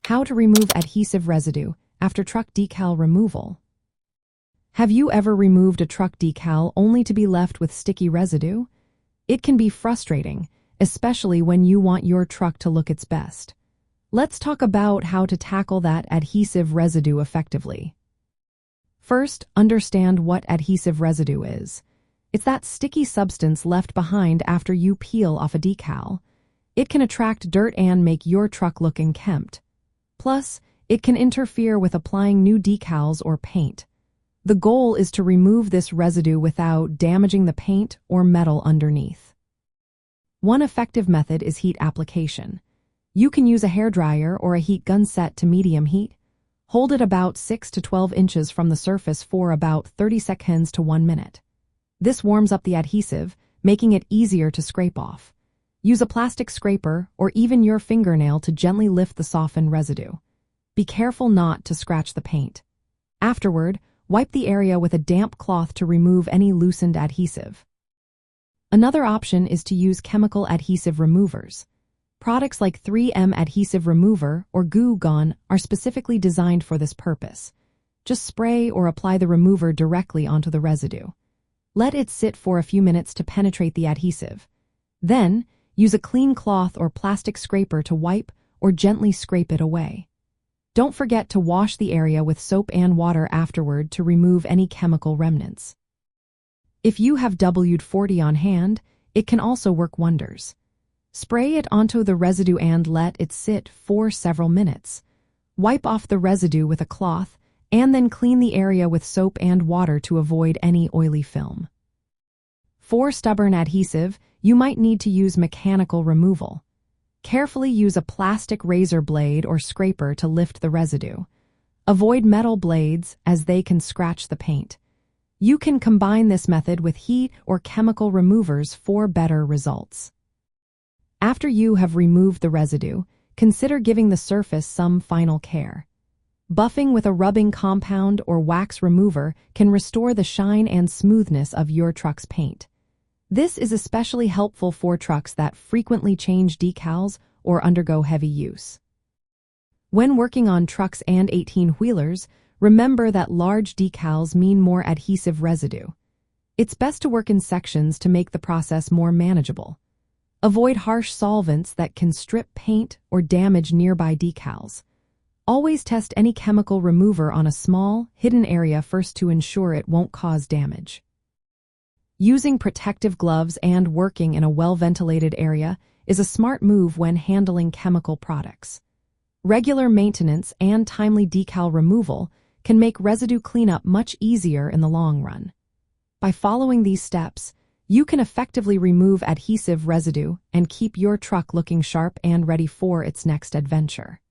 How to remove adhesive residue after truck decal removal. Have you ever removed a truck decal only to be left with sticky residue? It can be frustrating, especially when you want your truck to look its best. Let's talk about how to tackle that adhesive residue effectively. First, understand what adhesive residue is. It's that sticky substance left behind after you peel off a decal. It can attract dirt and make your truck look unkempt. Plus, it can interfere with applying new decals or paint. The goal is to remove this residue without damaging the paint or metal underneath. One effective method is heat application. You can use a hairdryer or a heat gun set to medium heat. Hold it about 6 to 12 inches from the surface for about 30 seconds to 1 minute. This warms up the adhesive, making it easier to scrape off. Use a plastic scraper or even your fingernail to gently lift the softened residue. Be careful not to scratch the paint. Afterward, wipe the area with a damp cloth to remove any loosened adhesive. Another option is to use chemical adhesive removers. Products like 3M Adhesive Remover or Goo Gone are specifically designed for this purpose. Just spray or apply the remover directly onto the residue. Let it sit for a few minutes to penetrate the adhesive. Then, use a clean cloth or plastic scraper to wipe or gently scrape it away. Don't forget to wash the area with soap and water afterward to remove any chemical remnants. If you have WD-40 on hand, it can also work wonders. Spray it onto the residue and let it sit for several minutes. Wipe off the residue with a cloth and then clean the area with soap and water to avoid any oily film. For stubborn adhesive, you might need to use mechanical removal. Carefully use a plastic razor blade or scraper to lift the residue. Avoid metal blades as they can scratch the paint. You can combine this method with heat or chemical removers for better results. After you have removed the residue, consider giving the surface some final care. Buffing with a rubbing compound or wax remover can restore the shine and smoothness of your truck's paint. This is especially helpful for trucks that frequently change decals or undergo heavy use. When working on trucks and 18-wheelers, remember that large decals mean more adhesive residue. It's best to work in sections to make the process more manageable. Avoid harsh solvents that can strip paint or damage nearby decals. Always test any chemical remover on a small, hidden area first to ensure it won't cause damage. Using protective gloves and working in a well-ventilated area is a smart move when handling chemical products. Regular maintenance and timely decal removal can make residue cleanup much easier in the long run. By following these steps, you can effectively remove adhesive residue and keep your truck looking sharp and ready for its next adventure.